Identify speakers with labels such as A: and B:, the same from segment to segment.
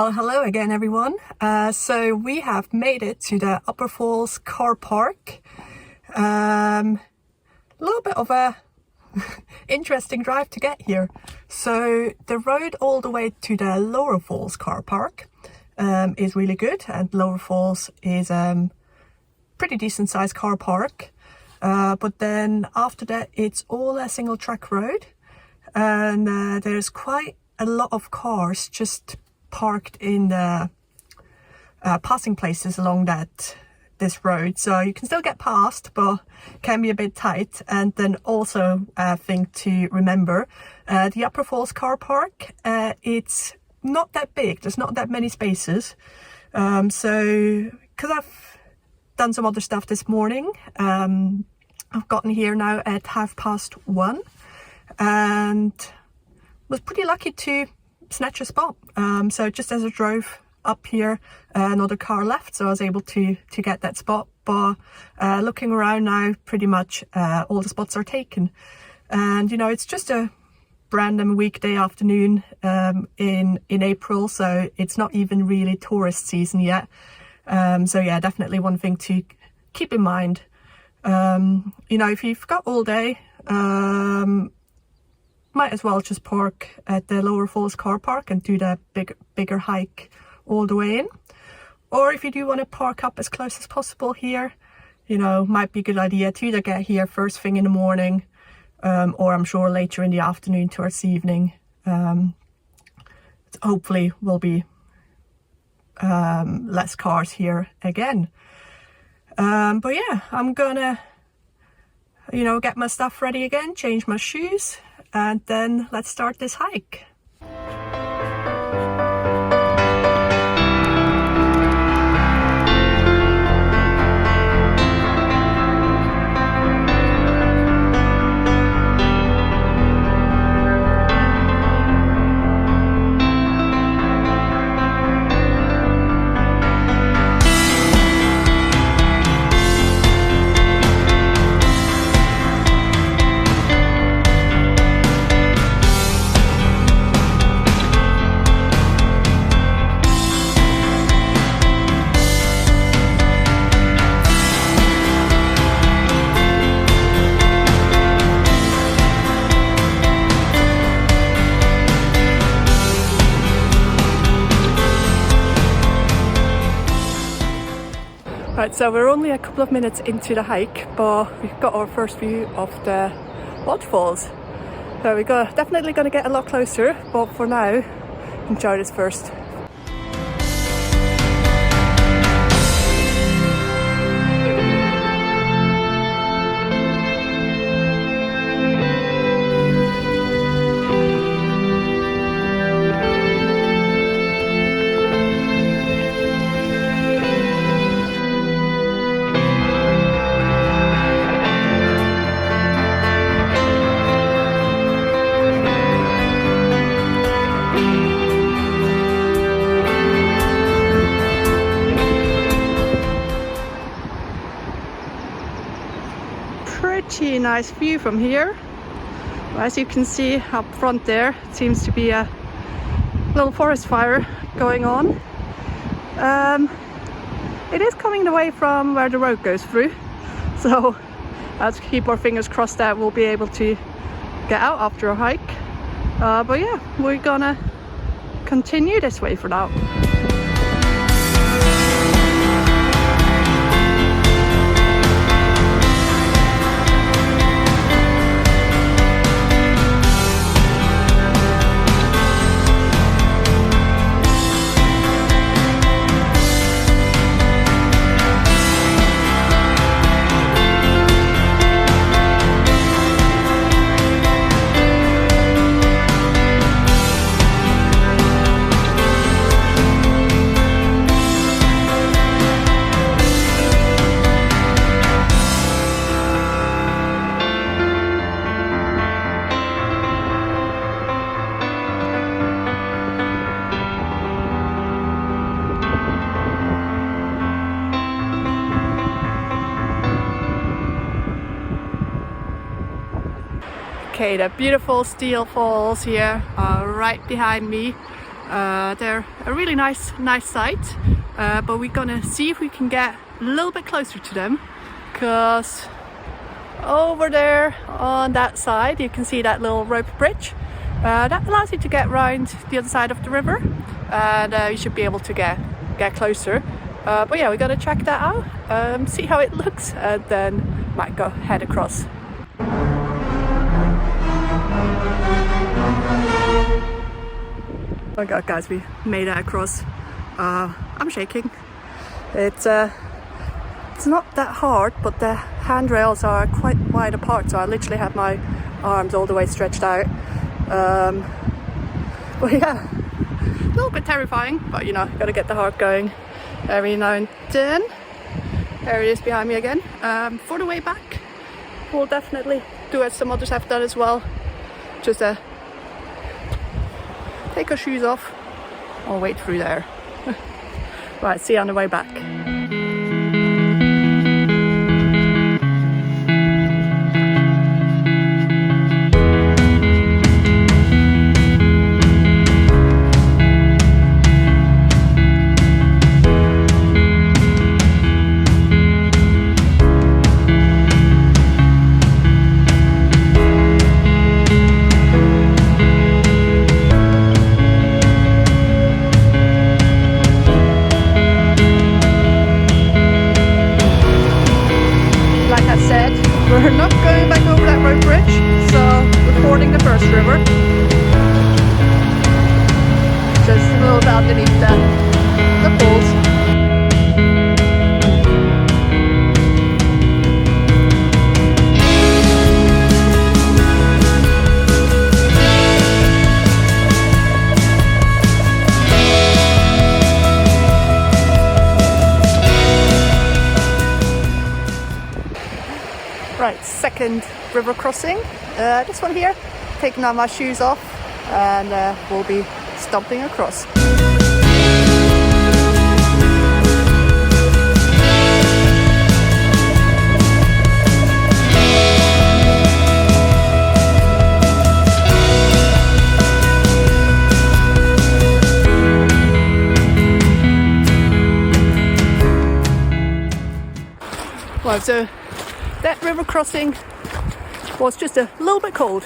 A: Well, hello again, everyone. So we have made it to the Upper Falls car park. A little bit of a interesting drive to get here. So the road all the way to the Lower Falls car park is really good, and Lower Falls is pretty decent sized car park. But then after that, it's all a single track road, and there's quite a lot of cars just parked in the passing places along this road, so you can still get past, but can be a bit tight. And then also a thing to remember, the Upper Falls car park, it's not that big, there's not that many spaces, so because I've done some other stuff this morning, I've gotten here now at 1:30 and was pretty lucky to snatch a spot. So just as I drove up here, another car left, so I was able to get that spot. But looking around now, pretty much all the spots are taken. And you know, it's just a random weekday afternoon in April, so it's not even really tourist season yet. So yeah, definitely one thing to keep in mind. You know, if you've got all day, might as well just park at the Lower Falls car park and do the bigger hike all the way in. Or if you do want to park up as close as possible here, you know, might be a good idea to either get here first thing in the morning, or I'm sure later in the afternoon towards the evening. Hopefully will be less cars here again. But yeah, I'm gonna, you know, get my stuff ready again, change my shoes, and then let's start this hike. Right, so we're only a couple of minutes into the hike, but we've got our first view of the waterfalls. So we're definitely going to get a lot closer, but for now, enjoy this first. Pretty nice view from here. As you can see up front there, it seems to be a little forest fire going on. It is coming away from where the road goes through, so let's keep our fingers crossed that we'll be able to get out after a hike. But yeah, we're gonna continue this way for now. Okay, the beautiful Steall Falls here right behind me.
B: They're a really nice sight, but we're gonna see if we can get a little bit closer to them, because over there on that side you can see that little rope bridge that allows you to get around the other side of the river, and you should be able to get closer. But yeah, we gotta check that out, see how it looks, and then might go head across. Oh my god, guys, we made it across. I'm shaking. It's not that hard, but the handrails are quite wide apart, so I literally have my arms all the way stretched out. But yeah, a little bit terrifying, but you know, gotta get the heart going every now and then. There it is behind me again. For the way back, we'll definitely do as some others have done as well. Just take our shoes off or wait through there. Right, see you on the way back. We're not going back over that road bridge, so we're fording the first river. Just a little bit underneath the falls. Right, second river crossing. This one here, taking all my shoes off, and we'll be stomping across. Well, so that river crossing was just a little bit cold,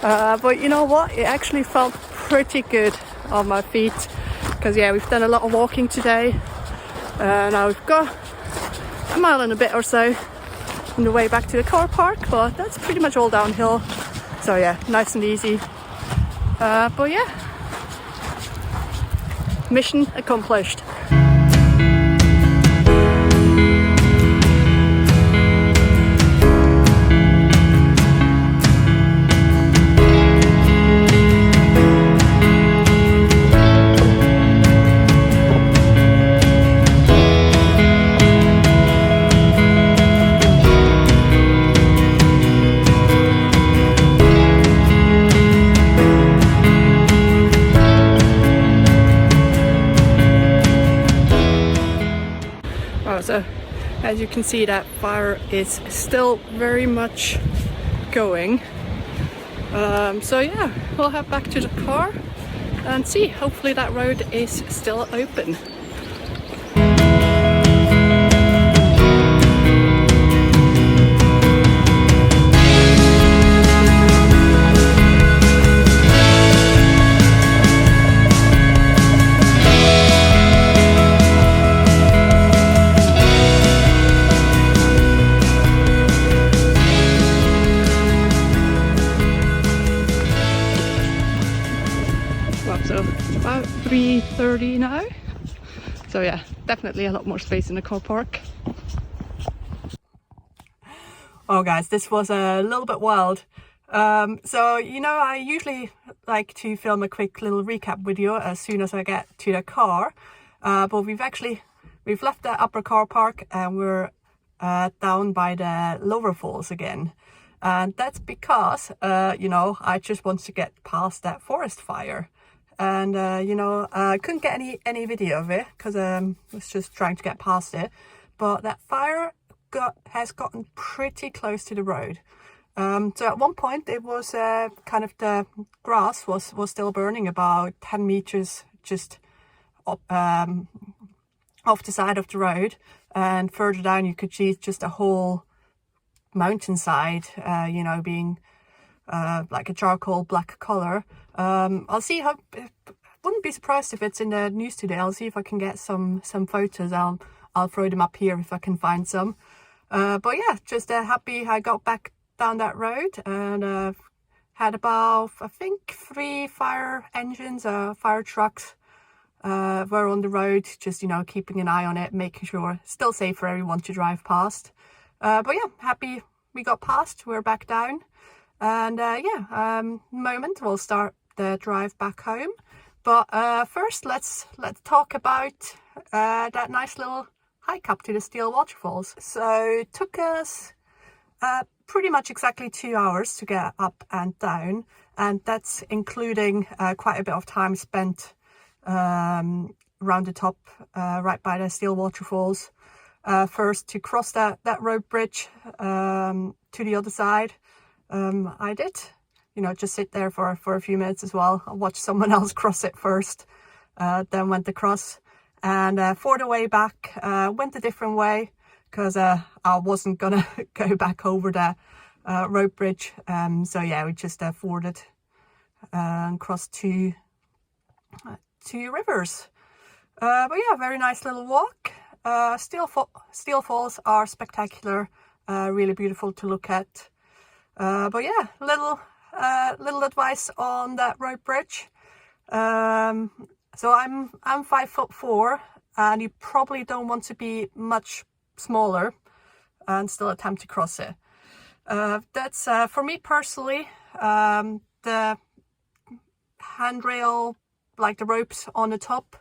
B: but you know what, it actually felt pretty good on my feet, because yeah, we've done a lot of walking today. Now we've got a mile and a bit or so on the way back to the car park, but that's pretty much all downhill, so yeah, nice and easy. But yeah, mission accomplished. So as you can see, that fire is still very much going. So yeah, we'll head back to the car and see. Hopefully that road is still open. So it's about 3:30 now, so yeah, definitely a lot more space in the car park.
A: Oh guys, this was a little bit wild. So you know, I usually like to film a quick little recap video as soon as I get to the car, but we've left the upper car park and we're down by the lower falls again. And that's because you know, I just want to get past that forest fire. And you know, I couldn't get any video of it because I was just trying to get past it, but that fire has gotten pretty close to the road, So at one point it was kind of the grass was still burning about 10 meters just up, off the side of the road, and further down you could see just a whole mountainside, you know, being like a charcoal black color. I'll see how. Wouldn't be surprised if it's in the news today. I'll see if I can get some photos. I'll throw them up here if I can find some. But yeah, just happy I got back down that road, and had about, I think, 3 fire engines, fire trucks were on the road, just, you know, keeping an eye on it, making sure it's still safe for everyone to drive past. But yeah, happy we got past. We're back down, and yeah, moment we'll start the drive back home. But first, let's talk about that nice little hike up to the Steall Waterfalls. So it took us pretty much exactly 2 hours to get up and down, and that's including quite a bit of time spent around the top, right by the Steall Waterfalls. First to cross that rope bridge to the other side. I did, you know, just sit there for a few minutes as well. I watched someone else cross it first, then went across. And for the way back, went a different way, because I wasn't gonna go back over the rope bridge. So yeah, we just forded and crossed two rivers. But yeah, very nice little walk. Steall Falls are spectacular, really beautiful to look at. But yeah, little advice on that rope bridge. So I'm 5'4", and you probably don't want to be much smaller and still attempt to cross it. That's for me personally, the handrail, like the ropes on the top,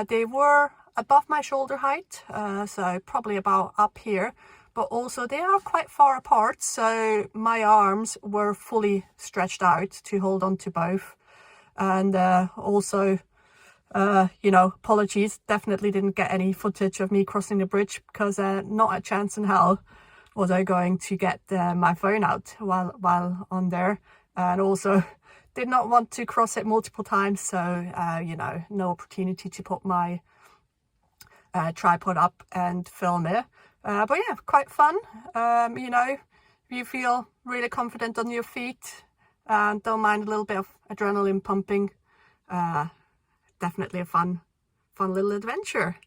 A: they were above my shoulder height, so probably about up here, but also they are quite far apart, so my arms were fully stretched out to hold on to both. And also, you know, apologies, definitely didn't get any footage of me crossing the bridge, because not a chance in hell was I going to get my phone out while on there, and also did not want to cross it multiple times, so you know, no opportunity to put my tripod up and film it. But yeah, quite fun. You know, if you feel really confident on your feet and don't mind a little bit of adrenaline pumping, definitely a fun little adventure.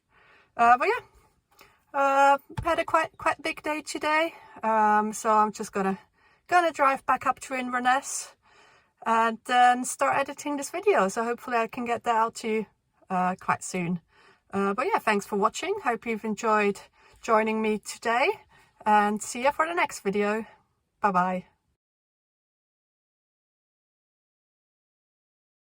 A: But yeah, had a quite big day today, so I'm just gonna drive back up to Inverness and then start editing this video, so hopefully I can get that out to you quite soon. But yeah, thanks for watching. Hope you've enjoyed joining me today, and see you for the next video. Bye bye.